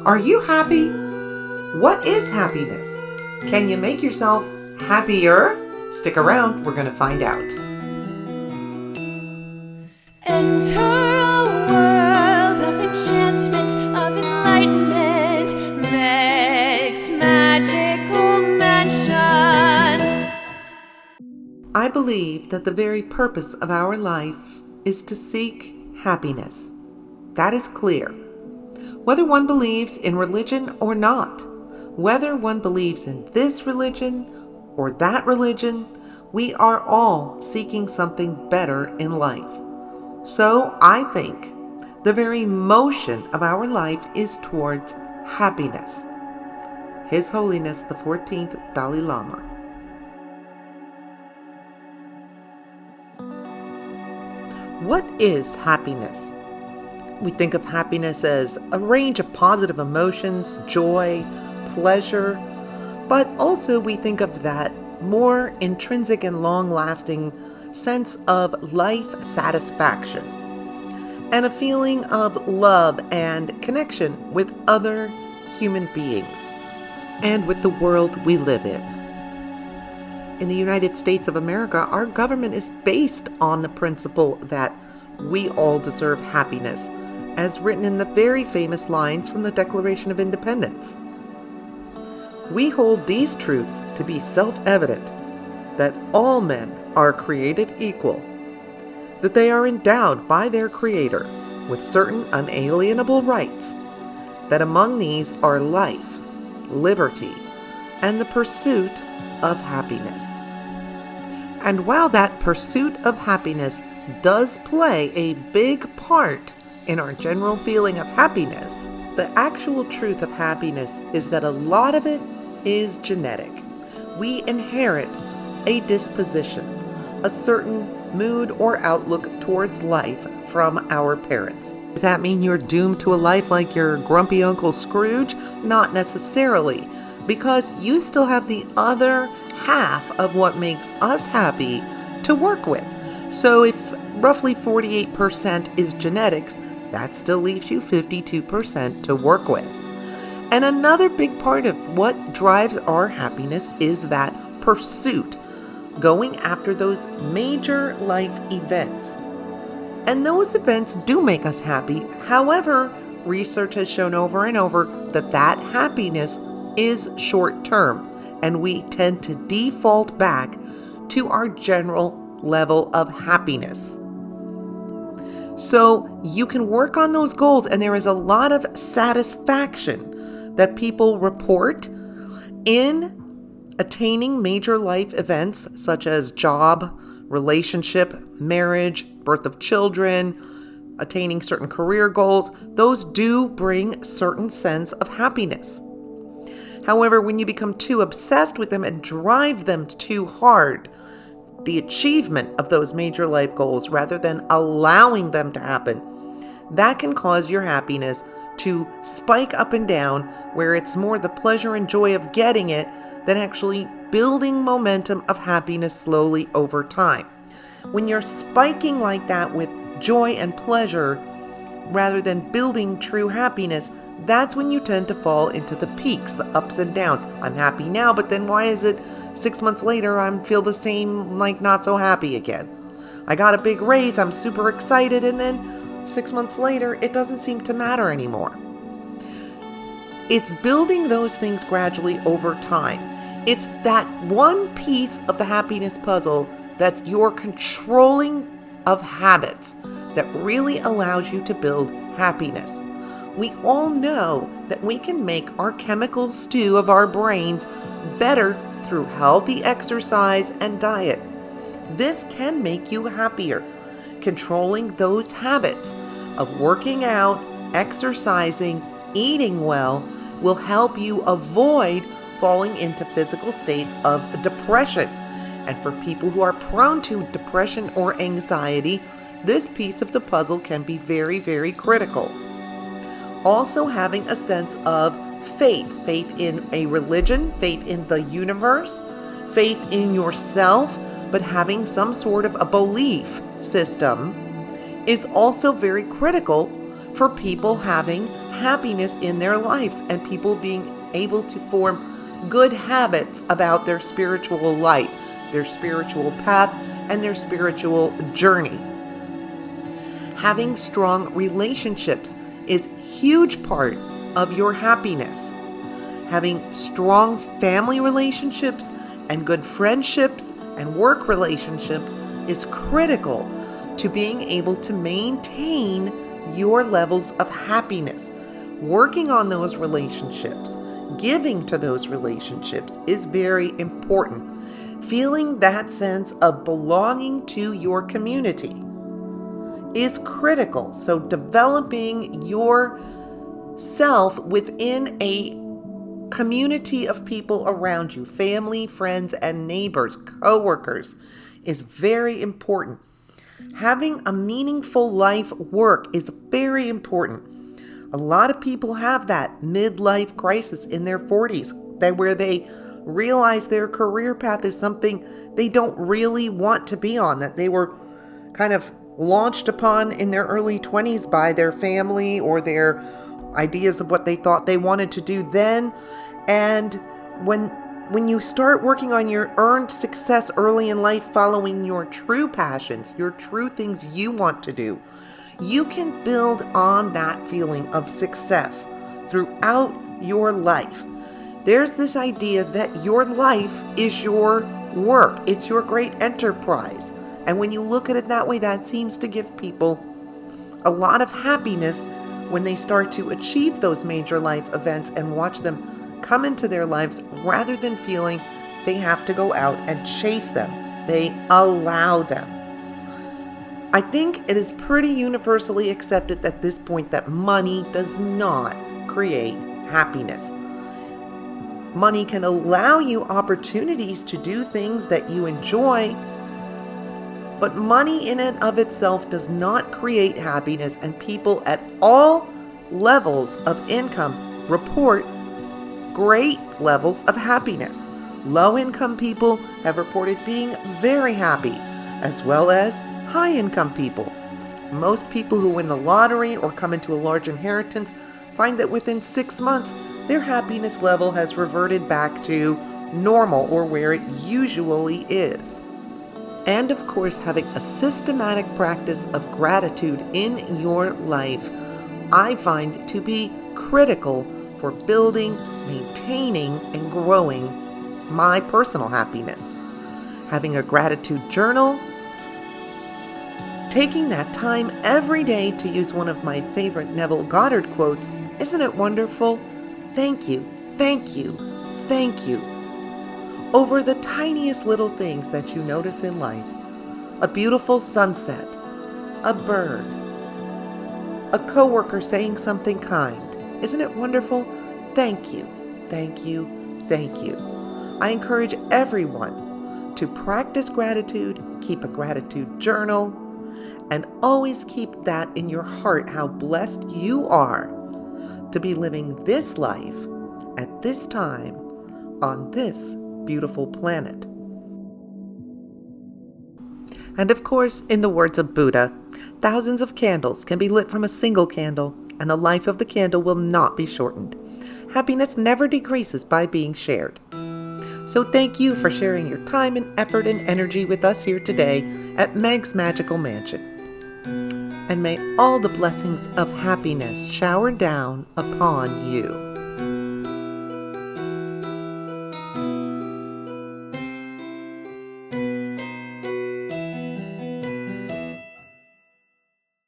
Are you happy? What is happiness? Can you make yourself happier? Stick around, we're going to find out. Enter a world of enchantment, of enlightenment, Meg's Magical Mansion. I believe that the very purpose of our life is to seek happiness. That is clear. Whether one believes in religion or not, whether one believes in this religion or that religion, we are all seeking something better in life. So I think the very motion of our life is towards happiness. His Holiness the 14th Dalai Lama. What is happiness? We think of happiness as a range of positive emotions, joy, pleasure, but also we think of that more intrinsic and long-lasting sense of life satisfaction and a feeling of love and connection with other human beings and with the world we live in. In the United States of America, our government is based on the principle that we all deserve happiness, as written in the very famous lines from the Declaration of Independence. We hold these truths to be self-evident, that all men are created equal, that they are endowed by their Creator with certain unalienable rights, that among these are life, liberty, and the pursuit of happiness. And while that pursuit of happiness does play a big part in our general feeling of happiness, the actual truth of happiness is that a lot of it is genetic. We inherit a disposition, a certain mood or outlook towards life from our parents. Does that mean you're doomed to a life like your grumpy Uncle Scrooge? Not necessarily, because you still have the other half of what makes us happy to work with. So if roughly 48% is genetics, that still leaves you 52% to work with. And another big part of what drives our happiness is that pursuit, going after those major life events. And those events do make us happy. However, research has shown over and over that that happiness is short term, and we tend to default back to our general level of happiness. So you can work on those goals, and there is a lot of satisfaction that people report in attaining major life events such as job, relationship, marriage, birth of children, attaining certain career goals. Those do bring certain sense of happiness. However, when you become too obsessed with them and drive them too hard, the achievement of those major life goals rather than allowing them to happen, that can cause your happiness to spike up and down, where it's more the pleasure and joy of getting it than actually building momentum of happiness slowly over time. When you're spiking like that with joy and pleasure rather than building true happiness, that's when you tend to fall into the peaks, the ups and downs. I'm happy now, but then why is it 6 months later I feel the same, like not so happy again? I got a big raise, I'm super excited, and then 6 months later it doesn't seem to matter anymore. It's building those things gradually over time. It's that one piece of the happiness puzzle that's your controlling of habits that really allows you to build happiness. We all know that we can make our chemical stew of our brains better through healthy exercise and diet. This can make you happier. Controlling those habits of working out, exercising, eating well will help you avoid falling into physical states of depression. And for people who are prone to depression or anxiety, this piece of the puzzle can be very, very critical. Also having a sense of faith in a religion, faith in the universe, faith in yourself, but having some sort of a belief system is also very critical for people having happiness in their lives and people being able to form good habits about their spiritual life, their spiritual path, and their spiritual journey. Having strong relationships is a huge part of your happiness. Having strong family relationships and good friendships and work relationships is critical to being able to maintain your levels of happiness. Working on those relationships, giving to those relationships is very important. Feeling that sense of belonging to your community is critical. So developing yourself within a community of people around you, family, friends, and neighbors, co-workers, is very important. Having a meaningful life work is very important. A lot of people have that midlife crisis in their 40s, where they realize their career path is something they don't really want to be on, that they were kind of launched upon in their early 20s by their family or their ideas of what they thought they wanted to do then. And when you start working on your earned success early in life, following your true passions, your true things you want to do, you can build on that feeling of success throughout your life. There's this idea that your life is your work. It's your great enterprise. And when you look at it that way, that seems to give people a lot of happiness when they start to achieve those major life events and watch them come into their lives rather than feeling they have to go out and chase them. They allow them. I think it is pretty universally accepted at this point that money does not create happiness. Money can allow you opportunities to do things that you enjoy, but money in and of itself does not create happiness, and people at all levels of income report great levels of happiness. Low-income people have reported being very happy, as well as high-income people. Most people who win the lottery or come into a large inheritance find that within 6 months, their happiness level has reverted back to normal or where it usually is. And of course, having a systematic practice of gratitude in your life, I find to be critical for building, maintaining, and growing my personal happiness. Having a gratitude journal, taking that time every day to use one of my favorite Neville Goddard quotes, "Isn't it wonderful? Thank you, thank you, thank you." Over the tiniest little things that you notice in life. A beautiful sunset, a bird, a coworker saying something kind. Isn't it wonderful? Thank you, thank you, thank you. I encourage everyone to practice gratitude, keep a gratitude journal, and always keep that in your heart, how blessed you are to be living this life at this time on this beautiful planet. And of course, in the words of Buddha, thousands of candles can be lit from a single candle, and the life of the candle will not be shortened. Happiness never decreases by being shared. So thank you for sharing your time and effort and energy with us here today at Meg's Magical Mansion. And may all the blessings of happiness shower down upon you.